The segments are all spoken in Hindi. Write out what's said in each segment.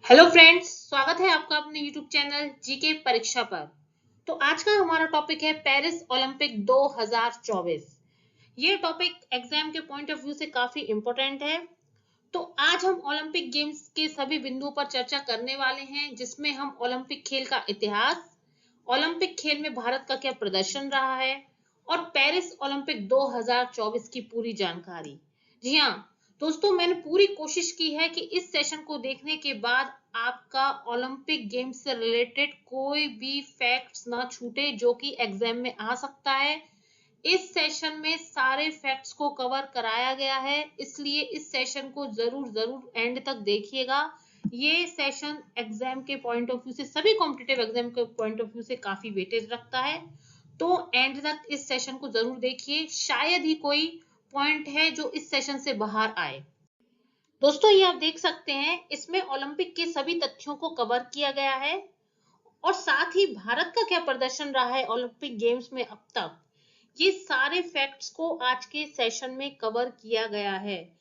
हेलो फ्रेंड्स, स्वागत है आपका अपने यूट्यूब चैनल जीके परीक्षा पर। तो आज का हमारा टॉपिक है पेरिस ओलंपिक 2024। ये टॉपिक एग्जाम के पॉइंट ऑफ व्यू से काफी इंपॉर्टेंट है। तो आज हम ओलंपिक गेम्स के सभी बिंदुओं पर चर्चा करने वाले हैं, जिसमें हम ओलंपिक खेल का इतिहास, ओलंपिक खेल में भारत का क्या प्रदर्शन रहा है और पेरिस ओलंपिक 2024 की पूरी जानकारी। जी हाँ दोस्तों, मैंने पूरी कोशिश की है कि इस सेशन को देखने के बाद आपका ओलंपिक गेम्स से रिलेटेड कोई भी फैक्ट्स ना छूटे जो कि एग्जाम में आ सकता है। इस सेशन में सारे फैक्ट्स को कवर कराया गया है, इसलिए इस सेशन को जरूर जरूर एंड तक देखिएगा। ये सेशन एग्जाम के पॉइंट ऑफ व्यू से, सभी कॉम्पिटिटिव एग्जाम के पॉइंट ऑफ व्यू से काफी वेटेज रखता है। तो एंड तक इस सेशन को जरूर देखिए, शायद ही कोई पॉइंट है जो इस सेशन से बाहर आए। दोस्तों, ये आप देख सकते हैं, इसमें ओलंपिक के सभी तथ्यों को कवर किया गया है और साथ ही भारत का क्या प्रदर्शन रहा है ओलंपिक गेम्स में अब तक, ये सारे फैक्ट्स को आज के सेशन में कवर किया गया है।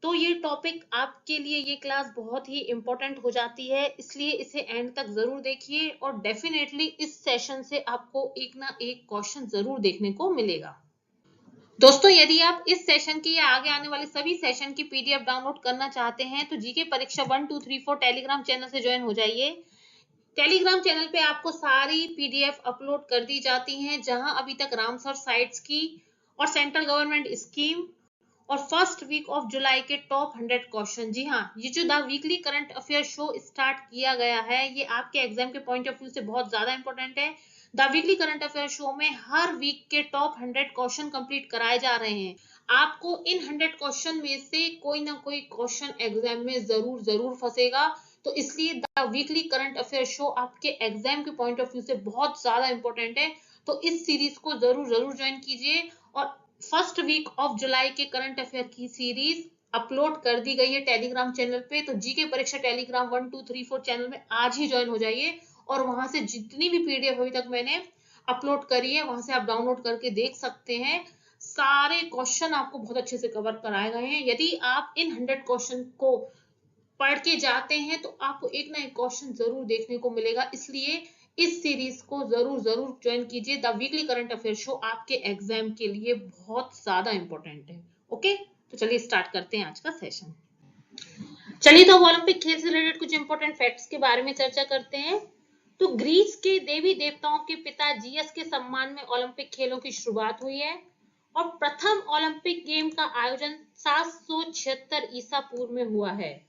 तो ये टॉपिक आपके लिए, ये क्लास बहुत ही इंपॉर्टेंट हो जाती है, इसलिए इसे एंड तक जरूर देखिए और डेफिनेटली इस सेशन से आपको एक ना एक क्वेश्चन जरूर देखने को मिलेगा। दोस्तों, यदि आप इस सेशन की या आगे आने वाले सभी सेशन की पीडीएफ डाउनलोड करना चाहते हैं तो जीके परीक्षा 1 2 3 4 टेलीग्राम चैनल से ज्वाइन हो जाइए। टेलीग्राम चैनल पे आपको सारी पीडीएफ अपलोड कर दी जाती हैं, जहां अभी तक रामसर साइट्स की और सेंट्रल गवर्नमेंट स्कीम और फर्स्ट वीक ऑफ जुलाई के टॉप 100 क्वेश्चन। जी हाँ, ये जो the weekly current affair show start किया गया है, ये आपके एग्जाम के पॉइंट ऑफ व्यू से बहुत ज्यादा इंपॉर्टेंट है। The weekly current affair show में हर वीक के टॉप 100 क्वेश्चन कंप्लीट कराए जा रहे हैं। आपको इन 100 क्वेश्चन में से कोई ना कोई क्वेश्चन एग्जाम में जरूर जरूर फंसेगा। तो इसलिए the weekly current affair show आपके एग्जाम के पॉइंट ऑफ व्यू से बहुत ज्यादा इंपॉर्टेंट है। तो इस सीरीज को जरूर जरूर ज्वाइन कीजिए और फर्स्ट वीक ऑफ जुलाई के करंट अफेयर की सीरीज अपलोड कर दी गई है टेलीग्राम चैनल पे। तो जीके परीक्षा टेलीग्राम 1 2 3 4 चैनल में आज ही ज्वाइन हो जाइए और वहां से जितनी भी पीडीएफ अभी तक मैंने अपलोड करी है, वहां से आप डाउनलोड करके देख सकते हैं। सारे क्वेश्चन आपको बहुत अच्छे से कवर कराए गए हैं। यदि आप इन 100 क्वेश्चन को पढ़ के जाते हैं तो आपको एक ना एक क्वेश्चन जरूर देखने को मिलेगा, इसलिए इस सीरीज को जरूर जरूर ज्वाइन कीजिए। The weekly current affair show आपके एग्जाम के लिए बहुत ज्यादा इंपॉर्टेंट है। ओके, तो चलिए स्टार्ट करते हैं आज का सेशन। चलिए, तो ओलंपिक खेल से रिलेटेड कुछ इंपॉर्टेंट फैक्ट्स के बारे में चर्चा करते हैं। तो ग्रीस के देवी देवताओं के पिता जीएस के सम्मान में ओलंपिक खेलों की शुरुआत हुई है और प्रथम ओलंपिक गेम का आयोजन 776 ईसा पूर्व में हुआ है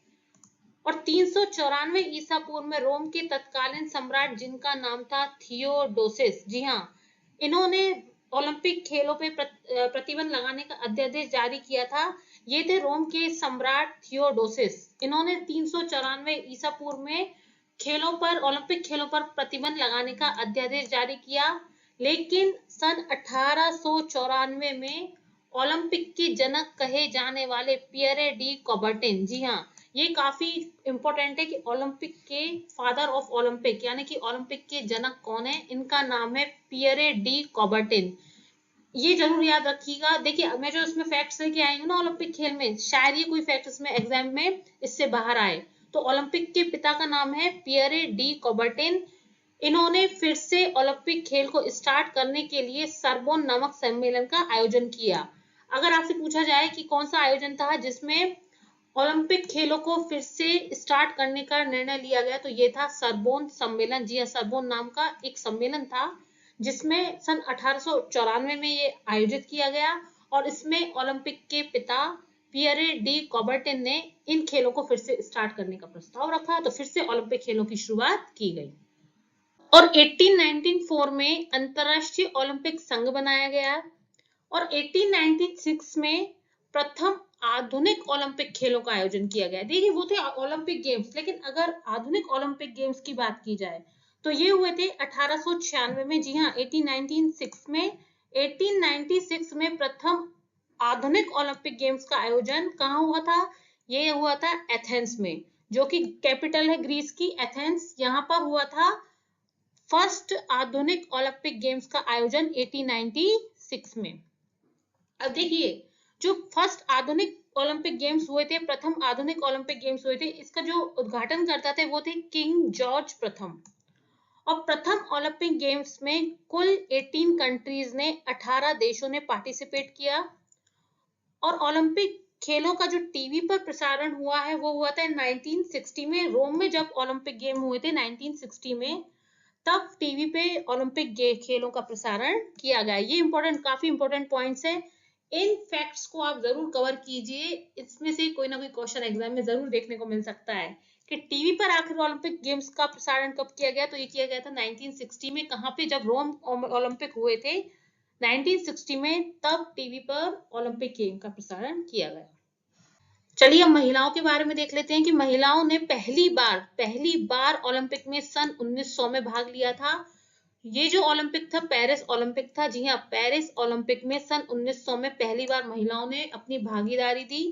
और 394 ईसा पूर्व में रोम के तत्कालीन सम्राट, जिनका नाम था थियोडोसिस, जी हाँ, इन्होंने ओलंपिक खेलों पे प्रतिबंध लगाने का अध्यादेश जारी किया था। ये थे रोम के सम्राट थियोडोसिस। इन्होंने 394 ईसा पूर्व में खेलों पर, ओलंपिक खेलों पर प्रतिबंध लगाने का अध्यादेश जारी किया, लेकिन सन 1894 में ओलंपिक के जनक कहे जाने वाले पियरे डी कॉबर्टिन, जी हाँ, ये काफी इंपॉर्टेंट है कि ओलंपिक के फादर ऑफ ओलंपिक यानी कि ओलंपिक के जनक कौन है, इनका नाम है पियरे डी कॉबर्टिन। ये जरूर याद रखिएगा। देखिए, मैं जो इसमें फैक्ट्स लेके आई हूँ ना ओलंपिक खेल में, शायद ये कोई फैक्ट इसमें एग्जाम में इससे बाहर आए। तो ओलंपिक के पिता का नाम है पियरे डी कॉबर्टिन। इन्होंने फिर से ओलंपिक खेल को स्टार्ट करने के लिए सरबोन नामक सम्मेलन का आयोजन किया। अगर आपसे पूछा जाए कि कौन सा आयोजन था जिसमें ओलंपिक खेलों को फिर से स्टार्ट करने का निर्णय लिया गया, तो ये था सरबोन सम्मेलन। जी हाँ, सरबोन नाम का एक सम्मेलन था जिसमें सन 1894 में ये आयोजित किया गया और इसमें ओलंपिक के पिता पियरे डी कॉबर्टिन ने इन खेलों को फिर से स्टार्ट करने का प्रस्ताव रखा, तो फिर से ओलंपिक खेलों की शुरुआत की गई और 1894 में अंतरराष्ट्रीय ओलंपिक संघ बनाया गया और 1896 में प्रथम आधुनिक ओलंपिक खेलों का आयोजन किया गया। देखिए, वो थे ओलंपिक गेम्स, लेकिन अगर आधुनिक ओलंपिक गेम्स की बात की जाए तो ये हुए थे 1896 में। जी हाँ, 1896 में प्रथम आधुनिक ओलंपिक गेम्स का आयोजन कहाँ हुआ था? ये हुआ था एथेंस में, जो कि कैपिटल है ग्रीस की, एथेंस। यहाँ पर हुआ था फर्स्ट आधुनिक ओलंपिक गेम्स का आयोजन 1896 में। अब देखिए, जो फर्स्ट आधुनिक ओलंपिक गेम्स हुए थे, प्रथम आधुनिक ओलंपिक गेम्स हुए थे, इसका जो उद्घाटन करता थे वो थे किंग जॉर्ज प्रथम। और प्रथम ओलंपिक गेम्स में कुल 18 कंट्रीज ने 18 देशों ने पार्टिसिपेट किया। और ओलंपिक खेलों का जो टीवी पर प्रसारण हुआ है वो हुआ था 1960 में, रोम में जब ओलंपिक गेम हुए थे 1960 में, तब टीवी पे ओलंपिक खेलों का प्रसारण किया गया। ये इंपॉर्टेंट, काफी इंपॉर्टेंट पॉइंट्स है। इन फैक्ट्स को आप जरूर कवर कीजिए, इसमें से कोई ना कोई क्वेश्चन एग्जाम में जरूर देखने को मिल सकता है कि टीवी पर आखिर ओलंपिक गेम्स का प्रसारण कब किया गया। तो ये किया गया था 1960 में, कहाँ पे, जब रोम ओलंपिक हुए थे 1960 में, तब टीवी पर ओलंपिक गेम का प्रसारण किया गया। चलिए अब महिलाओं के बारे में देख लेते हैं कि महिलाओं ने पहली बार ओलंपिक में सन 1900 में भाग लिया था। ये जो ओलंपिक था पेरिस ओलंपिक था। जी हाँ, पेरिस ओलंपिक में सन 1900 में पहली बार महिलाओं ने अपनी भागीदारी दी।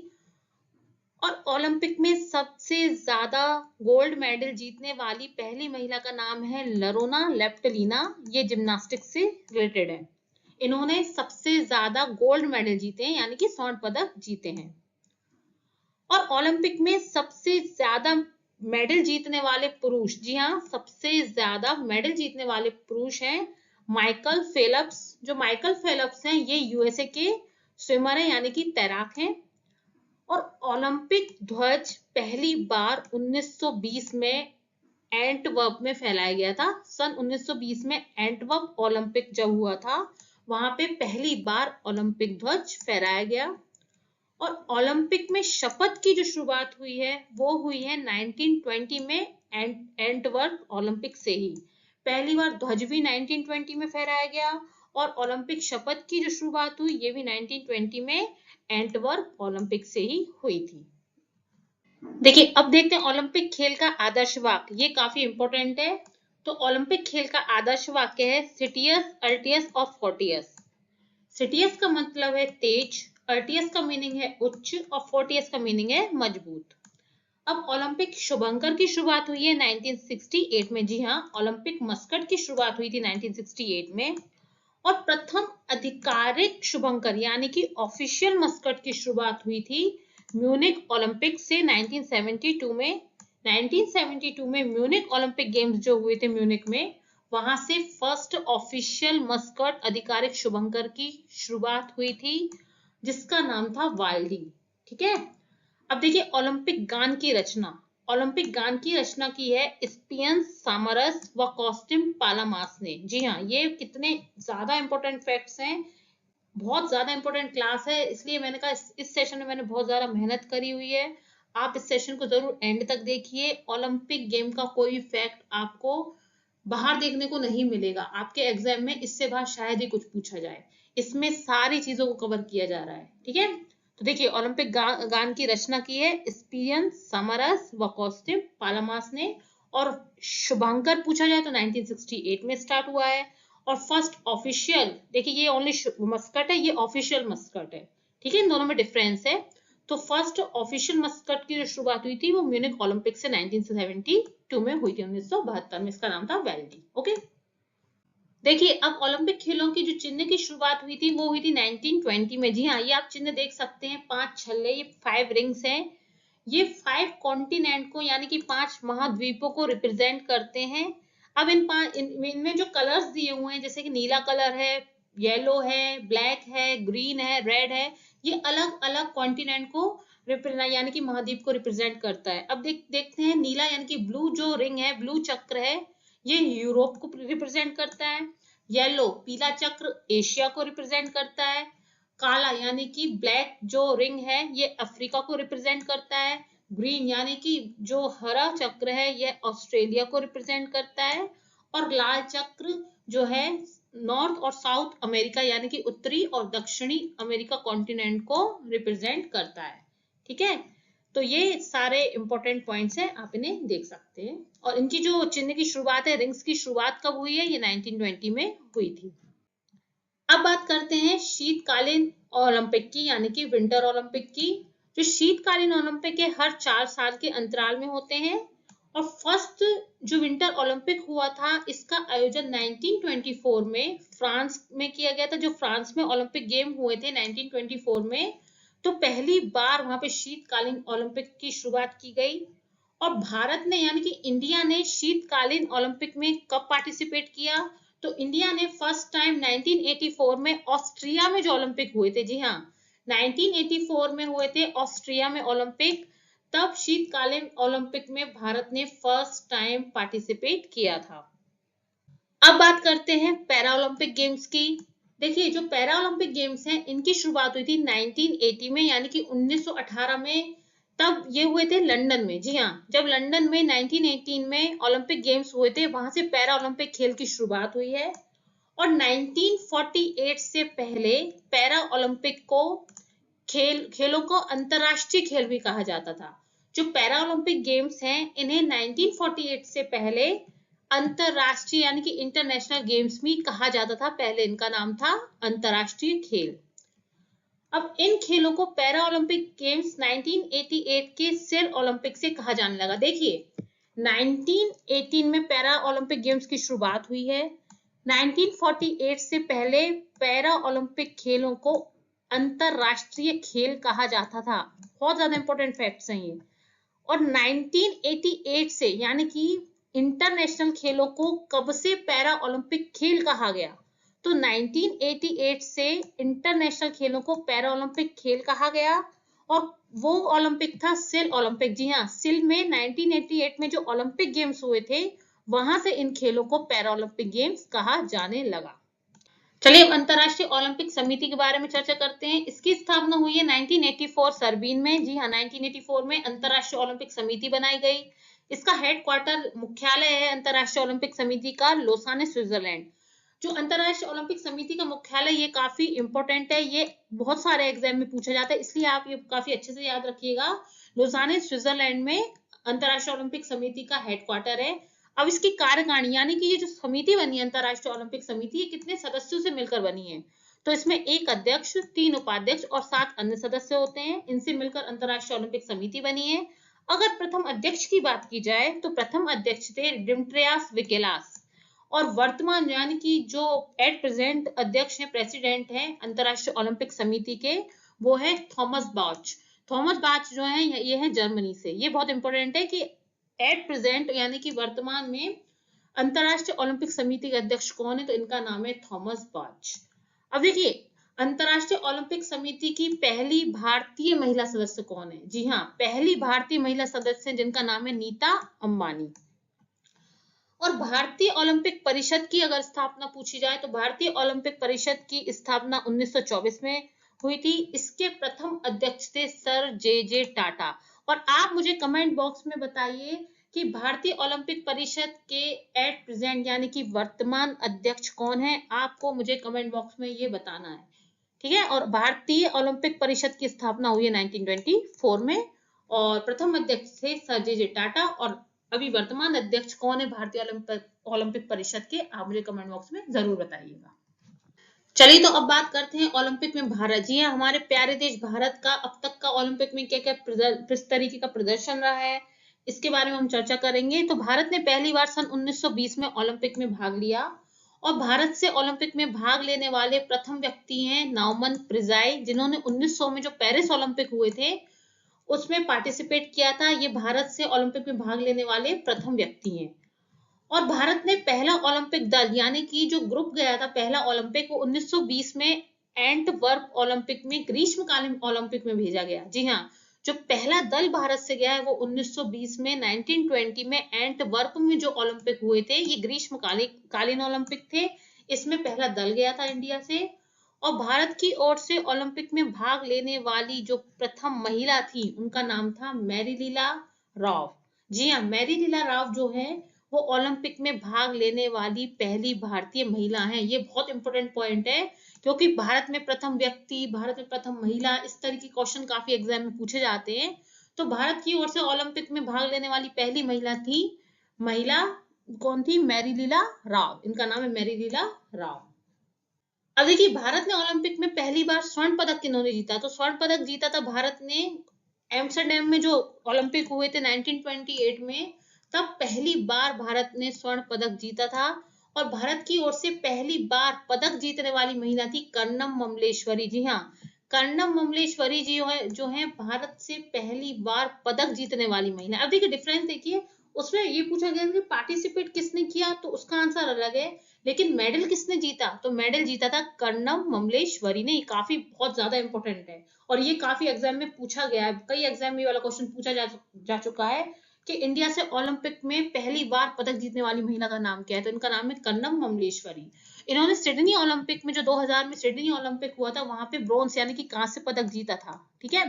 और ओलंपिक में सबसे ज्यादा गोल्ड मेडल जीतने वाली पहली महिला का नाम है लरोना लेप्टलिना। ये जिम्नास्टिक्स से रिलेटेड है। इन्होंने सबसे ज्यादा गोल्ड मेडल जीते हैं, यानी कि स्वर्ण पदक जीते हैं। और ओलंपिक में सबसे ज्यादा मेडल जीतने वाले पुरुष, जी हाँ, सबसे ज्यादा मेडल जीतने वाले पुरुष हैं माइकल फेल्प्स। जो माइकल फेल्प्स हैं ये यूएसए के स्विमर हैं, यानी कि तैराक हैं। और ओलंपिक ध्वज पहली बार 1920 में एंटवर्प में फहराया गया था। सन 1920 में एंटवर्प ओलंपिक जब हुआ था, वहां पे पहली बार ओलंपिक ध्वज फहराया गया। और ओलंपिक में शपथ की जो शुरुआत हुई है वो हुई है 1920 में एंटवर्प ओलंपिक से ही। पहली बार ध्वज भी 1920 में फहराया गया और ओलंपिक शपथ की जो शुरुआत हुई ये भी 1920 में एंटवर्प ओलंपिक से ही हुई थी। देखिए अब देखते हैं ओलंपिक खेल का आदर्श वाक्य, ये काफी इंपॉर्टेंट है। तो ओलंपिक खेल का आदर्श वाक्य है सिटियस अल्टियस और फोर्टियस। सिटियस का मतलब है तेज, अर्टियस का मीनिंग है उच्च और फोर्टियस का मीनिंग है मजबूत। अब ओलंपिक शुभंकर की शुरुआत हुई है 1968 में। जी हाँ, ओलंपिक मस्कट की शुरुआत हुई थी 1968 में। और प्रथम आधिकारिक शुभंकर यानी कि ऑफिशियल मस्कट की शुरुआत हुई थी म्यूनिक ओलंपिक से 1972 में। 1972 में म्यूनिक ओलंपिक गेम्स जो हुए थे म्यूनिक में, वहां से फर्स्ट ऑफिशियल मस्कट आधिकारिक शुभंकर की शुरुआत हुई थी, जिसका नाम था वाल्डी। ठीक है, अब देखिए ओलंपिक गान की रचना। ओलंपिक गान की रचना की है स्पियंस सामरस व कॉस्ट्यूम पालामास ने। जी हाँ, ये कितने ज्यादा इंपॉर्टेंट फैक्ट्स हैं, बहुत ज्यादा इंपॉर्टेंट क्लास है, इसलिए मैंने कहा इस सेशन में मैंने बहुत ज्यादा मेहनत करी हुई है। आप इस सेशन को जरूर एंड तक देखिए। ओलंपिक गेम का कोई फैक्ट आपको बाहर देखने को नहीं मिलेगा, आपके एग्जाम में इससे बाहर शायद ही कुछ पूछा जाए। इसमें सारी चीजों को कवर किया जा रहा है। ठीक है, तो देखिए ओलंपिक गान की रचना की है स्पियन समरस व कॉस्ट्यूम पालामास ने। और शुभांकर पूछा जाए तो 1968 में स्टार्ट हुआ है। और फर्स्ट ऑफिशियल, देखिए ये ओनली मस्कट है, ये ऑफिशियल मस्कट है। ठीक है, इन दोनों में डिफरेंस है। तो फर्स्ट ऑफिशियल मस्कट की जो शुरुआत हुई थी वो म्यूनिक ओलंपिक से 1972 में हुई थी, 1972 में। इसका नाम था वेल्डी। ओके, देखिए अब ओलंपिक खेलों की जो चिन्ह की शुरुआत हुई थी वो हुई थी 1920 में। जी हाँ, ये आप चिन्ह देख सकते हैं, 5 छल्ले, ये 5 रिंग्स हैं। ये 5 कॉन्टिनेंट को यानी कि 5 महाद्वीपों को रिप्रेजेंट करते हैं। अब इनमें जो कलर्स दिए हुए हैं, जैसे कि नीला कलर है, येलो है, ब्लैक है, ग्रीन है, रेड है, ये अलग अलग कॉन्टिनेंट को यानी कि महाद्वीप को रिप्रेजेंट करता है। अब देखते हैं, नीला यानी कि ब्लू जो रिंग है, ब्लू चक्र है, ये यूरोप को रिप्रेजेंट करता है। येलो पीला चक्र एशिया को रिप्रेजेंट करता है। काला यानी कि ब्लैक जो रिंग है ये अफ्रीका को रिप्रेजेंट करता है। ग्रीन यानी कि जो हरा चक्र है ये ऑस्ट्रेलिया को रिप्रेजेंट करता है। और लाल चक्र जो है नॉर्थ और साउथ अमेरिका यानी कि उत्तरी और दक्षिणी अमेरिका कॉन्टिनेंट को रिप्रेजेंट करता है। ठीक है, तो ये सारे इंपॉर्टेंट पॉइंट्स हैं, आप इन्हें देख सकते हैं। और इनकी जो चिन्ह की शुरुआत है, रिंग्स की शुरुआत कब हुई है, ये 1920 में हुई थी। अब बात करते हैं शीतकालीन ओलंपिक की, यानी कि विंटर ओलंपिक की। जो शीतकालीन ओलंपिक है हर 4 साल के अंतराल में होते हैं। और फर्स्ट जो विंटर ओलंपिक हुआ था इसका आयोजन 1924 में फ्रांस में किया गया था। जो फ्रांस में ओलंपिक गेम हुए थे 1924 में, तो पहली बार वहां पे शीतकालीन ओलंपिक की शुरुआत की गई। और भारत ने यानी कि इंडिया ने शीतकालीन ओलंपिक में कब पार्टिसिपेट किया? तो इंडिया ने फर्स्ट टाइम 1984 में ऑस्ट्रिया में जो ओलंपिक हुए थे, जी हाँ 1984 में हुए थे ऑस्ट्रिया में ओलंपिक, तब शीतकालीन ओलंपिक में भारत ने फर्स्ट टाइम पार्टिसिपेट किया था। अब बात करते हैं पैरा ओलंपिक गेम्स की। देखिए जो पैरा ओलंपिक गेम्स हैं इनकी शुरुआत हुई थी 1980 में यानी कि 1918 में, तब ये हुए थे लंदन में। जी हाँ, जब लंदन में 1918 में ओलंपिक गेम्स हुए थे वहां से पैरा ओलंपिक खेल की शुरुआत हुई है। और 1948 से पहले पैरा ओलंपिक को खेलों को अंतरराष्ट्रीय खेल भी कहा जाता था। जो पैरा ओलंपिक गेम्स हैं इन्हें 1948 से पहले अंतरराष्ट्रीय यानी कि इंटरनेशनल गेम्स भी कहा जाता था, पहले इनका नाम था अंतरराष्ट्रीय खेल। अब इन खेलों को पैरा ओलंपिक गेम्स 1988 के सिल ओलंपिक से कहा जाने लगा। देखिए 1918 में पैरा ओलंपिक गेम्स की शुरुआत हुई है। 1948 से पहले पैरा ओलंपिक खेलों को अंतरराष्ट्रीय खेल कहा जाता था। बहुत ज्यादा इंपॉर्टेंट फैक्ट्स हैं ये। और 1988 से यानी कि इंटरनेशनल खेलों को कब से पैरा ओलंपिक खेल कहा गया? तो 1988 से इंटरनेशनल खेलों को पैरा ओलंपिक खेल कहा गया। और वो ओलंपिक था सिल ओलंपिक। जी हाँ, सिल में 1988 में जो ओलंपिक गेम्स हुए थे वहां से इन खेलों को पैरा ओलंपिक गेम्स कहा जाने लगा। चलिए अब अंतरराष्ट्रीय ओलंपिक समिति के बारे में चर्चा करते हैं। इसकी स्थापना हुई है 1984 सरबीन में। जी हाँ, 1984 में अंतरराष्ट्रीय ओलंपिक समिति बनाई गई। इसका हेडक्वार्टर मुख्यालय है अंतरराष्ट्रीय ओलंपिक समिति का लोसाने स्विट्जरलैंड। जो अंतरराष्ट्रीय ओलंपिक समिति का मुख्यालय ये काफी इंपॉर्टेंट है, ये बहुत सारे एग्जाम में पूछा जाता है, इसलिए आप ये काफी अच्छे से याद रखिएगा। लोसाने स्विट्जरलैंड में अंतरराष्ट्रीय ओलंपिक समिति का हेडक्वार्टर है। अब इसकी कार्यकारिणी यानी कि ये जो समिति बनी है अंतरराष्ट्रीय ओलंपिक समिति, ये कितने सदस्यों से मिलकर बनी है? तो इसमें एक अध्यक्ष, 3 उपाध्यक्ष और 7 अन्य सदस्य होते हैं। इनसे मिलकर अंतरराष्ट्रीय ओलंपिक समिति बनी है। अगर प्रथम अध्यक्ष की बात की जाए तो प्रथम अध्यक्ष थे डिमित्रियास विकेलास। और वर्तमान यानी कि जो एट प्रेजेंट अध्यक्ष हैं, प्रेसिडेंट हैं अंतरराष्ट्रीय ओलंपिक समिति के, वो है थॉमस बाच। थॉमस बाच जो है ये है जर्मनी से। ये बहुत इंपॉर्टेंट है कि एट प्रेजेंट यानी कि वर्तमान में अंतरराष्ट्रीय ओलंपिक समिति के अध्यक्ष कौन है? तो इनका नाम है थॉमस बाच। अब देखिए अंतरराष्ट्रीय ओलंपिक समिति की पहली भारतीय महिला सदस्य कौन है? जी हाँ, पहली भारतीय महिला सदस्य जिनका नाम है नीता अंबानी। और भारतीय ओलंपिक परिषद की अगर स्थापना पूछी जाए तो भारतीय ओलंपिक परिषद की स्थापना 1924 में हुई थी। इसके प्रथम अध्यक्ष थे सर जे टाटा। और आप मुझे कमेंट बॉक्स में बताइए कि भारतीय ओलंपिक परिषद के एट प्रेजेंट यानी कि वर्तमान अध्यक्ष कौन है? आपको मुझे कमेंट बॉक्स में ये बताना है, ठीक है। और भारतीय ओलंपिक परिषद की स्थापना हुई है 1924 में और प्रथम अध्यक्ष थे सर जे टाटा। और अभी वर्तमान अध्यक्ष कौन है भारतीय ओलंपिक परिषद के? आप मुझे कमेंट बॉक्स में जरूर बताइएगा। चलिए तो अब बात करते हैं ओलंपिक में भारत। जी हाँ, हमारे प्यारे देश भारत का अब तक का ओलंपिक में क्या क्या किस तरीके का प्रदर्शन रहा है इसके बारे में हम चर्चा करेंगे। तो भारत ने पहली बार सन 1920 में ओलंपिक में भाग लिया। और भारत से ओलंपिक में भाग लेने वाले प्रथम व्यक्ति हैं नाउमन प्रिजाई, जिन्होंने 1900 में जो पेरिस ओलंपिक हुए थे उसमें पार्टिसिपेट किया था। ये भारत से ओलंपिक में भाग लेने वाले प्रथम व्यक्ति हैं। और भारत ने पहला ओलंपिक दल यानी कि जो ग्रुप गया था पहला ओलंपिक, वो 1920 में एंटवर्प ओलंपिक में ग्रीष्मकालीन ओलंपिक में भेजा गया। जी हाँ, जो पहला दल भारत से गया है वो 1920 में 1920 में एंटवर्प में जो ओलंपिक हुए थे ये ग्रीष्मकालीन ओलंपिक थे। इसमें पहला दल गया था इंडिया से। और भारत की ओर से ओलंपिक में भाग लेने वाली जो प्रथम महिला थी उनका नाम था मैरी लीला राव। जी हाँ, मैरी लीला राव जो है वो ओलंपिक में भाग लेने वाली पहली भारतीय महिला हैं। ये बहुत इंपॉर्टेंट पॉइंट है क्योंकि भारत में प्रथम व्यक्ति, भारत में प्रथम महिला, इस तरह के क्वेश्चन काफी एग्जाम में पूछे जाते हैं। तो भारत की ओर से ओलंपिक में भाग लेने वाली पहली महिला कौन थी? मैरी लीला राव। इनका नाम है मैरी लीला राव। अब देखिए भारत ने ओलंपिक में पहली बार स्वर्ण पदक किन्होंने जीता? तो स्वर्ण पदक जीता था भारत ने एम्स्टरडैम में जो ओलंपिक हुए थे 1928 में, तब पहली बार भारत ने स्वर्ण पदक जीता था। और भारत की ओर से पहली बार पदक जीतने वाली महिला थी कर्णम ममलेश्वरी। जी हाँ, कर्णम ममलेश्वरी जी जो है भारत से पहली बार पदक जीतने वाली महिला। अब देखिए डिफरेंस देखिए, उसमें ये पूछा गया कि पार्टिसिपेट किसने किया, तो उसका आंसर अलग है, लेकिन मेडल किसने जीता, तो मेडल जीता था कर्णम ममलेश्वरी ने। काफी बहुत ज्यादा इंपॉर्टेंट है और ये काफी एग्जाम में पूछा गया है, कई एग्जाम में ये वाला क्वेश्चन पूछा जा चुका है कि इंडिया से ओलंपिक में पहली बार पदक जीतने वाली महिला का नाम क्या है, तो इनका नाम है कर्णम ममलेश्वरी। इन्होंने सिडनी ओलंपिक में, जो 2000 में सिडनी ओलंपिक हुआ था, वहां पे ब्रोंज यानी कि कांस्य पदक जीता था, ठीक है।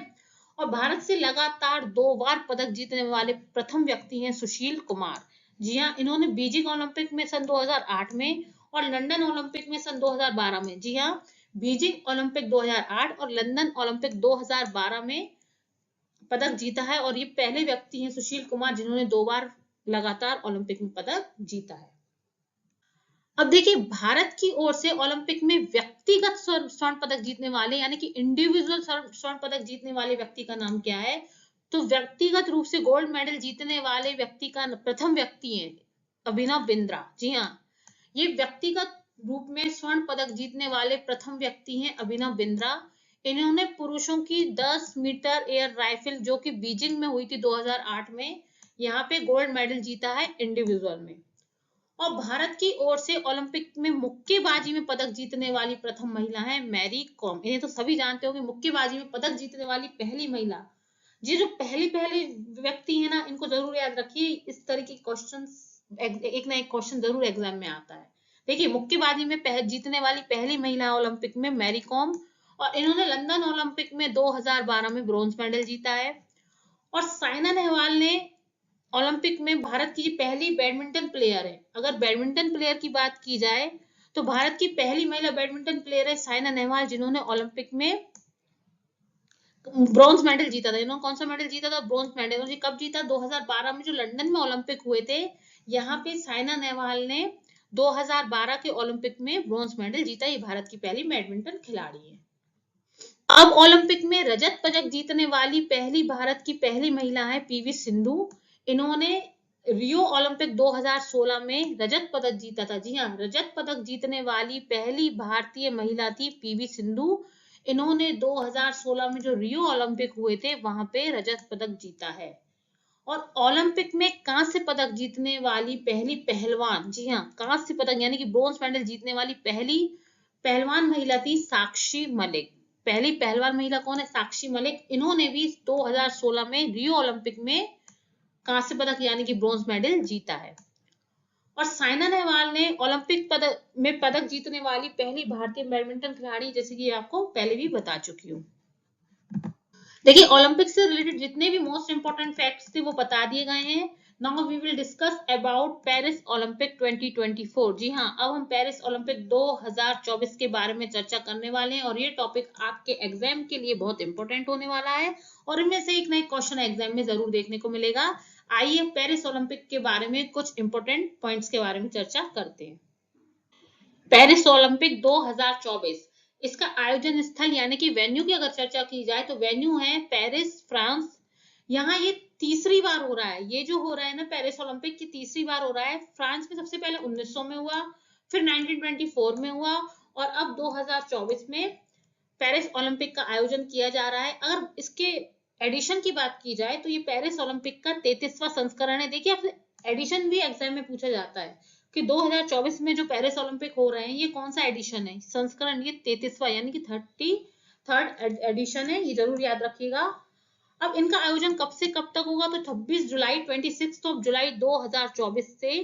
और भारत से लगातार 2 बार पदक जीतने वाले प्रथम व्यक्ति हैं सुशील कुमार। जी हाँ, इन्होंने बीजिंग ओलंपिक में सन 2008 में और लंदन ओलंपिक में सन 2012 में, जी हाँ, बीजिंग ओलंपिक 2008 और लंदन ओलंपिक 2012 में पदक जीता है। और ये पहले व्यक्ति हैं सुशील कुमार जिन्होंने 2 बार लगातार ओलंपिक में पदक जीता है। अब देखिए भारत की ओर से ओलंपिक में व्यक्तिगत स्वर्ण पदक जीतने वाले यानी कि इंडिविजुअल स्वर्ण पदक जीतने वाले व्यक्ति का नाम क्या है, तो व्यक्तिगत रूप से गोल्ड मेडल जीतने वाले व्यक्ति का प्रथम व्यक्ति है अभिनव बिंद्रा। जी हाँ, ये व्यक्तिगत रूप में स्वर्ण पदक जीतने वाले प्रथम व्यक्ति हैं अभिनव बिंद्रा। इन्होंने पुरुषों की 10 मीटर एयर राइफल जो कि बीजिंग में हुई थी 2008 में, यहाँ पे गोल्ड मेडल जीता है इंडिविजुअल में। और भारत की ओर से ओलंपिक में मुक्केबाजी में पदक जीतने वाली प्रथम महिला है मैरी कॉम। इन्हें तो सभी जानते हो कि मुक्केबाजी में पदक जीतने वाली पहली महिला। जी, जो पहले व्यक्ति है ना, इनको जरूर याद रखिए, इस तरह के क्वेश्चन एक ना एक क्वेश्चन जरूर एग्जाम में आता है। देखिए मुक्केबाजी में जीतने वाली पहली महिला ओलंपिक में मैरी कॉम, और इन्होंने लंदन ओलंपिक में 2012 में ब्रॉन्ज मेडल जीता है। और साइना नेहवाल ने ओलंपिक में भारत की पहली बैडमिंटन प्लेयर है। अगर बैडमिंटन प्लेयर की बात की जाए तो भारत की पहली महिला बैडमिंटन प्लेयर है साइना नेहवाल, जिन्होंने ओलंपिक में ब्रॉन्ज मेडल जीता था। इन्होंने कौन सा मेडल जीता था, ब्रॉन्ज मेडल। उन्होंने कब जीता, 2012 में, जो लंदन में ओलंपिक हुए थे। यहाँ पे साइना नेहवाल ने 2012 के ओलंपिक में ब्रॉन्ज मेडल जीता। ये भारत की पहली बैडमिंटन खिलाड़ी है। अब ओलंपिक में रजत पदक जीतने वाली पहली भारत की पहली महिला है पीवी सिंधु। इन्होंने रियो ओलंपिक 2016 में रजत पदक जीता था। जी हाँ, रजत पदक जीतने वाली पहली भारतीय महिला थी पीवी सिंधु। इन्होंने 2016 में जो रियो ओलंपिक हुए थे वहां पे रजत पदक जीता है। और ओलंपिक में कांस्य पदक जीतने वाली पहली पहलवान, जी हाँ, कांस्य पदक यानी कि ब्रोंज मेडल जीतने वाली पहली पहलवान महिला थी साक्षी मलिक। पहली पहलवान महिला कौन है, साक्षी मलिक। इन्होंने भी 2016 में रियो ओलंपिक में कांस्य पदक यानी कि ब्रोंज मेडल जीता है। और साइना नेहवाल ने ओलंपिक में पदक जीतने वाली पहली भारतीय बैडमिंटन खिलाड़ी, जैसे कि आपको पहले भी बता चुकी हूँ। देखिए ओलंपिक से रिलेटेड जितने भी मोस्ट इंपोर्टेंट फैक्ट्स थे वो बता दिए गए हैं। Now we will discuss about Paris Olympic 2024। जी हाँ, अब हम पेरिस ओलंपिक 2024 के बारे में चर्चा करने वाले हैं और ये टॉपिक आपके एग्जाम के लिए बहुत इंपॉर्टेंट होने वाला है और इनमें से एक ना एक क्वेश्चन एग्जाम में जरूर देखने को मिलेगा। आइए पेरिस ओलंपिक के बारे में कुछ इंपॉर्टेंट पॉइंट्स के बारे में चर्चा करते हैं। पेरिस ओलंपिक 2024, इसका आयोजन स्थल यानी कि वेन्यू की अगर चर्चा की जाए तो वेन्यू है पेरिस, फ्रांस। यहाँ ये तीसरी बार हो रहा है, ये जो हो रहा है ना पेरिस ओलंपिक की तीसरी बार हो रहा है। फ्रांस में सबसे पहले 1900 में हुआ, फिर 1924 में हुआ और अब 2024 में पेरिस ओलंपिक का आयोजन किया जा रहा है। अगर इसके एडिशन की बात की जाए तो ये पेरिस ओलंपिक का 33वां संस्करण है। देखिए आपसे एडिशन भी एग्जाम में पूछा जाता है कि 2024 में जो पेरिस ओलंपिक हो रहे हैं ये कौन सा एडिशन है, संस्करण। ये 33वां यानी कि 33rd एडिशन है, ये जरूर याद रखिएगा। अब इनका आयोजन कब से कब तक होगा, तो 26 जुलाई 26 जुलाई 2024 से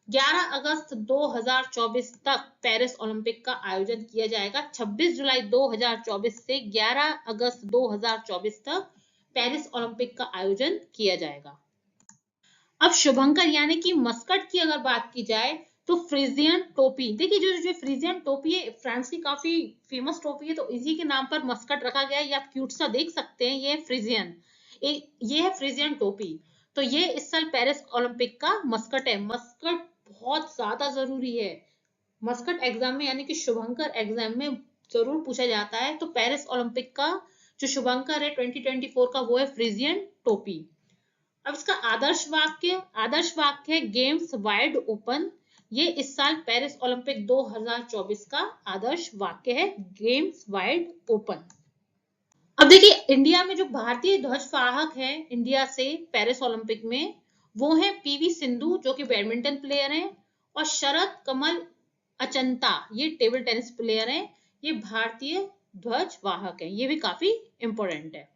11 अगस्त 2024 तक पेरिस ओलंपिक का आयोजन किया जाएगा। 26 जुलाई 2024 से 11 अगस्त 2024 तक पेरिस ओलंपिक का आयोजन किया जाएगा। अब शुभंकर यानी कि मस्कट की अगर बात की जाए तो फ्रीजियन टोपी, देखिए जो फ्रीजियन टोपी है फ्रांस की काफी फेमस टोपी है, तो इसी के नाम पर मस्कट रखा गया है। ये आप क्यूट सा देख सकते हैं, ये फ्रीजियन, ये है फ्रीजियन टोपी। तो ये इस साल पेरिस ओलंपिक का मस्कट है। मस्कट बहुत ज्यादा जरूरी है, मस्कट एग्जाम में यानी कि शुभंकर एग्जाम में जरूर पूछा जाता है। तो पेरिस ओलंपिक का जो शुभंकर है 2024 का वो है फ्रीजियन टोपी। अब इसका आदर्श वाक्य है गेम्स वाइड ओपन। ये इस साल पेरिस ओलंपिक 2024 का आदर्श वाक्य है, गेम्स वाइड ओपन। अब देखिए, इंडिया में जो भारतीय ध्वजवाहक है इंडिया से पेरिस ओलंपिक में, वो है पीवी सिंधु जो कि बैडमिंटन प्लेयर हैं, और शरद कमल अचंता, ये टेबल टेनिस प्लेयर हैं। ये भारतीय ध्वजवाहक हैं, ये भी काफी इंपॉर्टेंट है।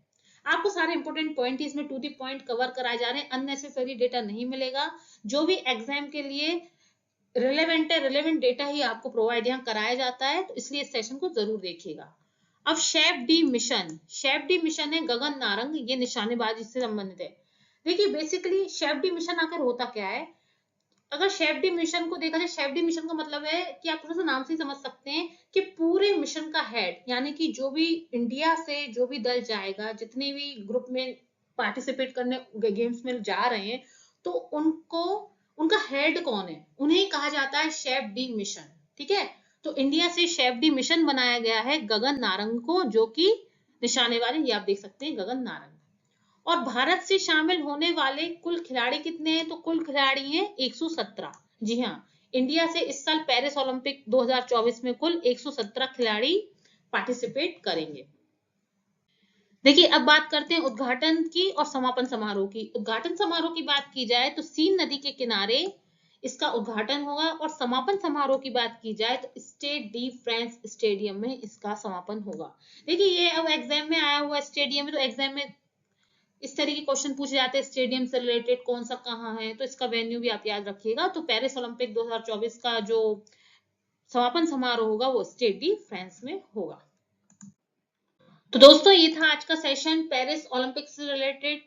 आपको सारे इंपॉर्टेंट पॉइंट इसमें टू दी पॉइंट कवर कराए जा रहे हैं, अननेसेसरी डेटा नहीं मिलेगा। जो भी एग्जाम के लिए रिलेवेंट है, रिलेवेंट डेटा ही आपको प्रोवाइड यहाँ कराया जाता है, तो इसलिए इस सेशन को जरूर देखिएगा। अब chef D mission, chef D mission है गगन नारंग, ये निशानेबाजी से संबंधित है। देखिए बेसिकली शेफ डी मिशन आकर होता क्या है, अगर शेफ डी मिशन को देखा जाए, शेफ डी मिशन का मतलब है कि आप थोड़ा सा नाम से ही समझ सकते हैं कि पूरे मिशन का हेड, यानी कि जो भी इंडिया से जो भी दल जाएगा, जितने भी ग्रुप में पार्टिसिपेट करने गेम्स में जा रहे हैं, तो उनको उनका हेड कौन है, उन्हें कहा जाता है शेफ डी मिशन। ठीक है, तो इंडिया से शेफ डी मिशन बनाया गया है गगन नारंग को, जो कि निशानेबाजी, ये आप देख सकते हैं गगन नारंग। और भारत से शामिल होने वाले कुल खिलाड़ी कितने हैं, तो कुल खिलाड़ी हैं 117। जी हाँ, इंडिया से इस साल पेरिस ओलंपिक 2024 में कुल 117 खिलाड़ी पार्टिसिपेट करेंगे। देखिए अब बात करते हैं उद्घाटन की और समापन समारोह की। उद्घाटन समारोह की बात की जाए तो सीन नदी के किनारे इसका उद्घाटन होगा, और समापन समारोह की बात की जाए तो स्टेड डी फ्रांस स्टेडियम में इसका समापन होगा। देखिए ये अब एग्जाम में आया हुआ स्टेडियम है, तो एग्जाम में इस तरह के क्वेश्चन पूछे जाते हैं स्टेडियम से रिलेटेड, कौन सा कहाँ है, तो इसका वेन्यू भी आप याद रखिएगा। तो पेरिस ओलंपिक 2024 का जो समापन समारोह होगा वो स्टेड डी फ्रांस में होगा। तो दोस्तों ये था आज का सेशन पेरिस ओलंपिक से रिलेटेड।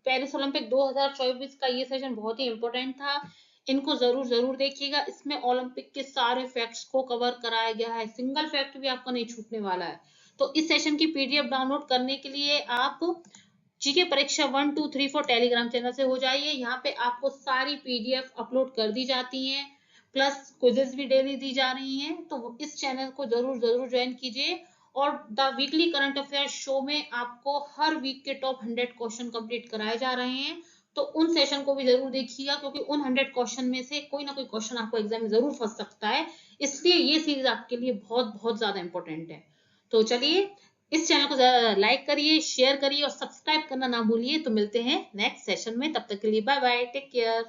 पेरिस ओलंपिक 2024 का ये सेशन बहुत ही इंपॉर्टेंट था, इनको जरूर जरूर देखिएगा। इसमें ओलंपिक के सारे फैक्ट्स को कवर कराया गया है, सिंगल फैक्ट भी आपका नहीं छूटने वाला है। तो इस सेशन की पीडीएफ डाउनलोड करने के लिए आप जीके परीक्षा 1 2 3 4 टेलीग्राम चैनल से हो जाइए। यहाँ पे आपको सारी पीडीएफ अपलोड कर दी जाती हैं, प्लस क्विजेस भी डेली दी जा रही हैं। तो इस चैनल को जरूर जरूर ज्वाइन कीजिए। और the weekly current affair show में आपको हर वीक के टॉप 100 क्वेश्चन कंप्लीट कराए जा रहे हैं, तो उन सेशन को भी जरूर देखिएगा, क्योंकि उन 100 क्वेश्चन में से कोई ना कोई क्वेश्चन आपको एग्जाम में जरूर फंस सकता है, इसलिए ये सीरीज आपके लिए बहुत बहुत ज्यादा इंपॉर्टेंट है। तो चलिए इस चैनल को लाइक करिए, शेयर करिए और सब्सक्राइब करना ना भूलिए। तो मिलते हैं नेक्स्ट सेशन में, तब तक के लिए बाय बाय, टेक केयर।